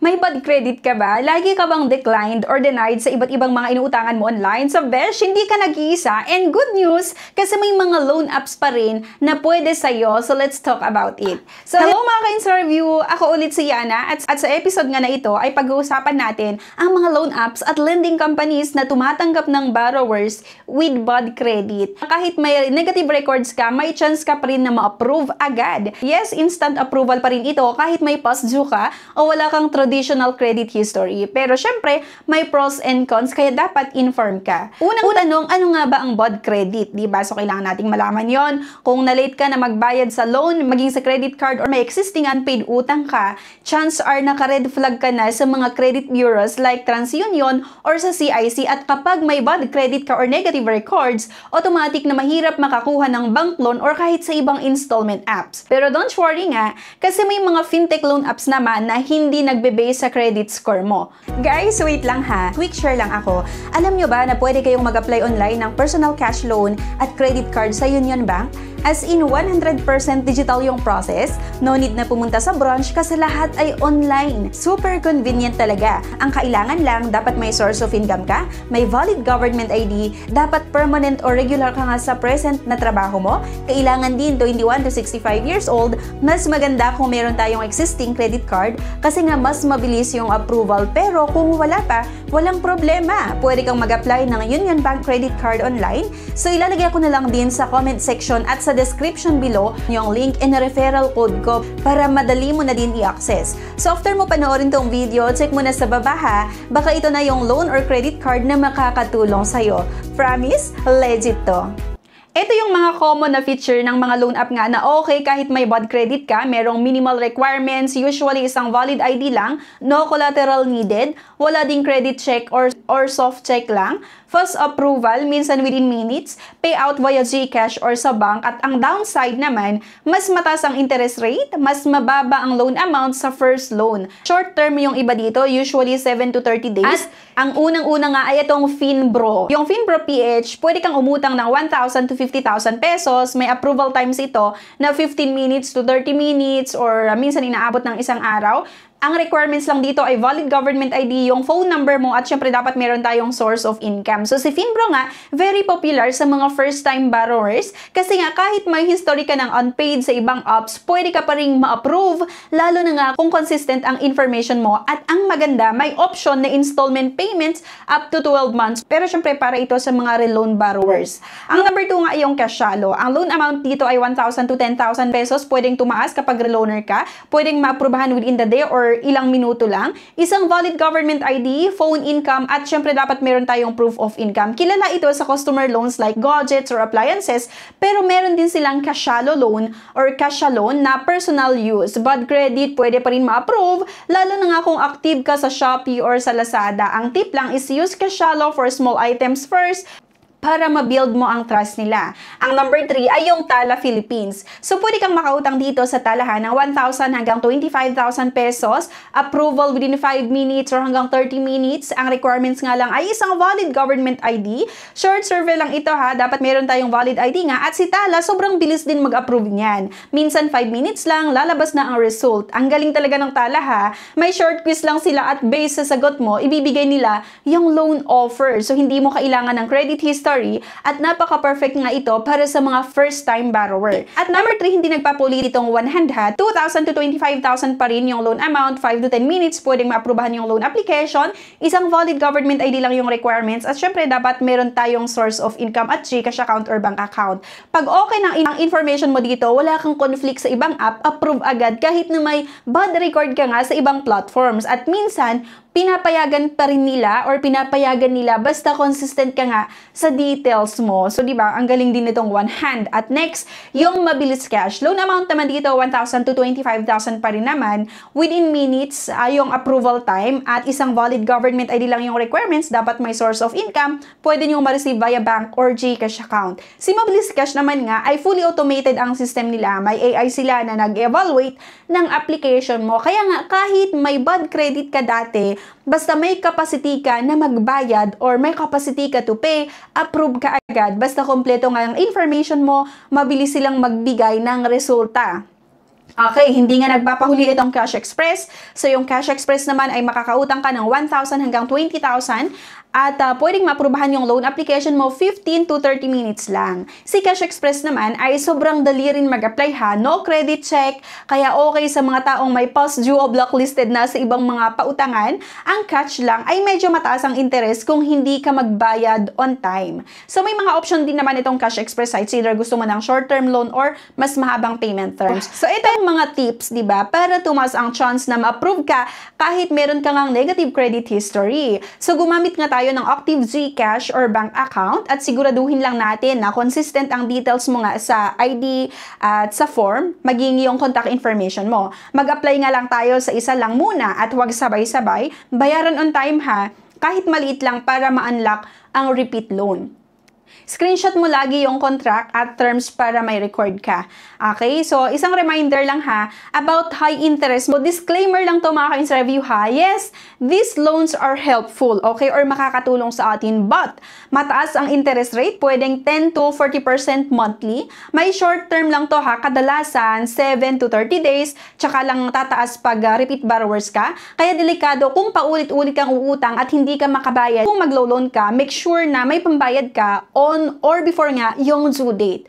May bad credit ka ba? Lagi ka bang declined or denied sa iba't ibang mga inuutangan mo online? Sa Besh, hindi ka nag-iisa. And good news, kasi may mga loan apps pa rin na pwede sa'yo. So let's talk about it. So hello mga ka-interview! Ako ulit si Yana at sa episode nga na ito ay pag-uusapan natin ang mga loan apps at lending companies na tumatanggap ng borrowers with bad credit. Kahit may negative records ka, may chance ka pa rin na ma-approve agad. Yes, instant approval pa rin ito kahit may past due ka o wala kang traditional credit history. Pero syempre, may pros and cons kaya dapat inform ka. Unang tanong, ano nga ba ang bad credit? Diba? So kailangan nating malaman yon. Kung na-late ka na magbayad sa loan, maging sa credit card or may existing unpaid utang ka, chance are naka-red flag ka na sa mga credit bureaus like TransUnion or sa CIC at kapag may bad credit ka or negative records, automatic na mahirap makakuha ng bank loan or kahit sa ibang installment apps. Pero don't worry nga, kasi may mga fintech loan apps naman na hindi nagbe-base sa credit score mo. Guys, wait lang ha. Quick share lang ako. Alam nyo ba na pwede kayong mag-apply online ng personal cash loan at credit card sa Union Bank? As in, 100% digital yung process. No need na pumunta sa branch kasi lahat ay online. Super convenient talaga. Ang kailangan lang, dapat may source of income ka, may valid government ID, dapat permanent or regular ka nga sa present na trabaho mo, kailangan din 21 to 65 years old, mas maganda kung meron tayong existing credit card kasi nga mas mabilis yung approval. Pero kung wala pa, walang problema. Pwede kang mag-apply ng Union Bank credit card online. So ilalagay ko na lang din sa comment section at sa description below yung link and referral code ko para madali mo na din i-access. So after mo panoorin tong video, check mo na sa baba ha, baka ito na yung loan or credit card na makakatulong sa'yo. Promise, legit to. Ito yung mga common na feature ng mga loan app nga na okay kahit may bad credit ka, merong minimal requirements, usually isang valid ID lang, no collateral needed, wala ding credit check or soft check lang, fast approval, minsan within minutes, payout via GCash or sa bank, at ang downside naman, mas mataas ang interest rate, mas mababa ang loan amount sa first loan. Short term yung iba dito, usually 7 to 30 days. At ang unang-una nga ay itong Finbro. Yung Finbro PH, pwede kang umutang ng 1,000 to 50,000 pesos. May approval times ito na 15 minutes to 30 minutes or minsan inaabot ng isang araw. Ang requirements lang dito ay valid government ID, yung phone number mo, at syempre dapat meron tayong source of income. So si Finbro nga, very popular sa mga first-time borrowers kasi nga kahit may history ka ng unpaid sa ibang apps, pwede ka pa ring ma-approve, lalo na nga kung consistent ang information mo. At ang maganda, may option na installment payments up to 12 months. Pero syempre para ito sa mga reloan borrowers. Ang number 2 nga ay yung Cashalo. Ang loan amount dito ay 1,000 to 10,000 pesos. Pwedeng tumaas kapag reloaner ka. Pwedeng ma-approbahan within the day or ilang minuto lang, isang valid government ID, phone income, at syempre dapat meron tayong proof of income. Kilala ito sa customer loans like gadgets or appliances, pero meron din silang Cashalo loan or Casha loan na personal use. Bad credit, pwede pa rin ma-approve, lalo na nga kung active ka sa Shopee or sa Lazada. Ang tip lang is use Cashalo for small items first, para ma-build mo ang trust nila. Ang number 3 ay yung Tala Philippines. So, pwede kang makautang dito sa Talahan ng 1,000 hanggang 25,000 pesos. Approval within 5 minutes or hanggang 30 minutes. Ang requirements nga lang ay isang valid government ID. Short survey lang ito ha. Dapat meron tayong valid ID nga. At si Tala, sobrang bilis din mag-approve niyan. Minsan 5 minutes lang, lalabas na ang result. Ang galing talaga ng Tala ha. May short quiz lang sila at based sa sagot mo, ibibigay nila yung loan offer. So, hindi mo kailangan ng credit history at napaka-perfect nga ito para sa mga first-time borrower. At number 3, hindi nagpapulit itong one hand ha. 2,000 to 25,000 pa rin yung loan amount, 5 to 10 minutes, pwedeng maaprubahan yung loan application, isang valid government ID lang yung requirements, at syempre dapat meron tayong source of income at GCash account or bank account. Pag okay ang information mo dito, wala kang conflict sa ibang app, approve agad kahit na may bad record ka nga sa ibang platforms. At minsan, pinapayagan pa rin nila or pinapayagan nila basta consistent ka nga sa details mo. So, di ba, ang galing din nitong one hand. At next, yung Mabilis Cash. Loan amount naman dito, 1,000 to 25,000 pa rin naman. Within minutes, yung approval time at isang valid government ID lang yung requirements. Dapat may source of income. Pwede nyo ma-receive via bank or GCash account. Si Mabilis Cash naman nga ay fully automated ang system nila. May AI sila na nag-evaluate ng application mo. Kaya nga, kahit may bad credit ka dati, basta may capacity ka na magbayad or may capacity ka to pay, approve ka agad. Basta kompleto nga ang information mo, mabilis silang magbigay ng resulta. Okay, hindi nga nagpapahuli itong Cash Express. So, yung Cash Express naman ay makakautang ka ng 1,000 hanggang 20,000 at pwedeng maaprubahan yung loan application mo 15 to 30 minutes lang. Si Cash Express naman ay sobrang dali rin mag-apply ha. No credit check, kaya okay sa mga taong may past due o blacklisted na sa ibang mga pautangan. Ang catch lang ay medyo mataas ang interest kung hindi ka magbayad on time. So, may mga option din naman itong Cash Express sites. Either gusto mo ng short-term loan or mas mahabang payment terms. So, ito yung mga tips, di ba, para tumaas ang chance na ma-approve ka kahit meron ka ngang negative credit history. So, gumamit nga tayo ng Active GCash or bank account at siguraduhin lang natin na consistent ang details mo nga sa ID at sa form, maging yung contact information mo. Mag-apply nga lang tayo sa isa lang muna at huwag sabay-sabay. Bayaran on time ha, kahit maliit lang para ma-unlock ang repeat loan. Screenshot mo lagi yung contract at terms para may record ka. Okay? So, isang reminder lang ha, about high interest mo. Disclaimer lang to mga ka-interview ha. Yes, these loans are helpful, okay? Or makakatulong sa atin. But, mataas ang interest rate, pwedeng 10 to 40% monthly. May short term lang to ha, kadalasan 7 to 30 days, tsaka lang tataas pag repeat borrowers ka. Kaya delikado kung paulit-ulit kang uutang at hindi ka makabayad. Kung maglo-loan ka, make sure na may pambayad ka on or before nga yung due date.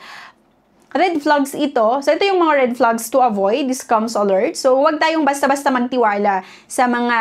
Red flags ito. So, ito yung mga red flags to avoid this scams alert. So, huwag tayong basta-basta magtiwala sa mga,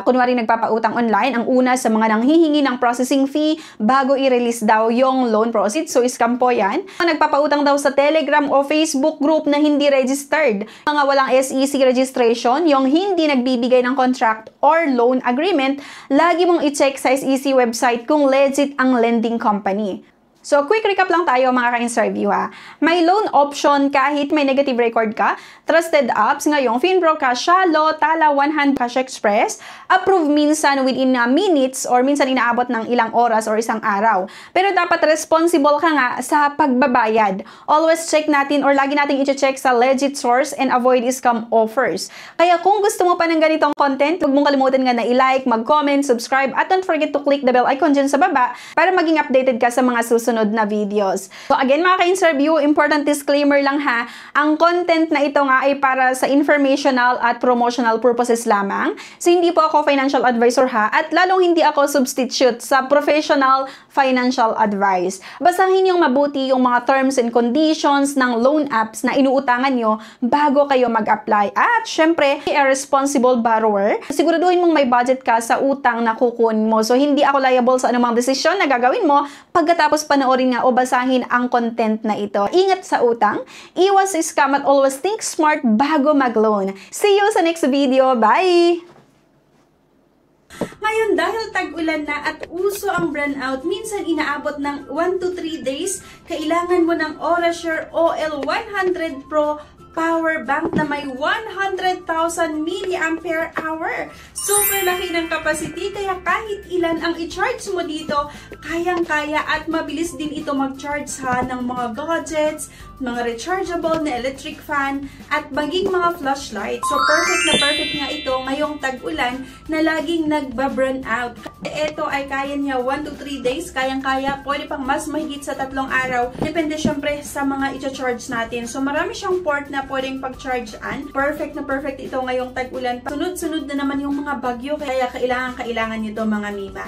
kunwari nagpapautang online. Ang una, sa mga nanghihingi ng processing fee bago i-release daw yung loan proceeds. So, scam po yan. Nagpapautang daw sa Telegram o Facebook group na hindi registered. Mga walang SEC registration, yung hindi nagbibigay ng contract or loan agreement, lagi mong i-check sa SEC website kung legit ang lending company. So, quick recap lang tayo mga ka-interview ha. May loan option kahit may negative record ka. Trusted apps ngayong Finbro, Cashalo, Tala, 100, Cash Express. Approve minsan within minutes or minsan inaabot ng ilang oras or isang araw. Pero dapat responsible ka nga sa pagbabayad. Always check natin or lagi natin i-check sa legit source and avoid scam offers. Kaya kung gusto mo pa ng ganitong content, huwag mong kalimutan nga na i-like, mag-comment, subscribe, at don't forget to click the bell icon dyan sa baba para maging updated ka sa mga susunod na videos. So again mga ka-interview, important disclaimer lang ha, ang content na ito nga ay para sa informational at promotional purposes lamang. So hindi po ako financial advisor ha, at lalong hindi ako substitute sa professional financial advice. Basahin yung mabuti yung mga terms and conditions ng loan apps na inuutangan nyo bago kayo mag-apply. At syempre, a responsible borrower, siguraduhin mong may budget ka sa utang na kukunin mo. So hindi ako liable sa anumang desisyon na gagawin mo pagkatapos panoorin nga o basahin ang content na ito. Ingat sa utang, iwas sa scam at always think smart bago mag-loan. See you sa next video. Bye! Ngayon, dahil tag-ulan na at uso ang brownout, minsan inaabot ng 1 to 3 days, kailangan mo ng Orasure OL100 Pro power bank na may 100,000 mAh. Super laki ng capacity, kaya kahit ilan ang i-charge mo dito, kayang-kaya at mabilis din ito mag-charge ha ng mga gadgets, mga rechargeable na electric fan, at maging mga flashlight. So, perfect na perfect nga ito ngayong tag-ulan na laging nagba-burn out. Ito ay kaya niya 1 to 3 days, kayang-kaya, pwede pang mas mahigit sa 3 araw. Depende syempre sa mga i-charge natin. So, marami siyang port na pwedeng pag-charge-an. Perfect na perfect ito ngayong tag-ulan. Sunod-sunod na naman yung mga bagyo, kaya kailangan nyo ito mga mima.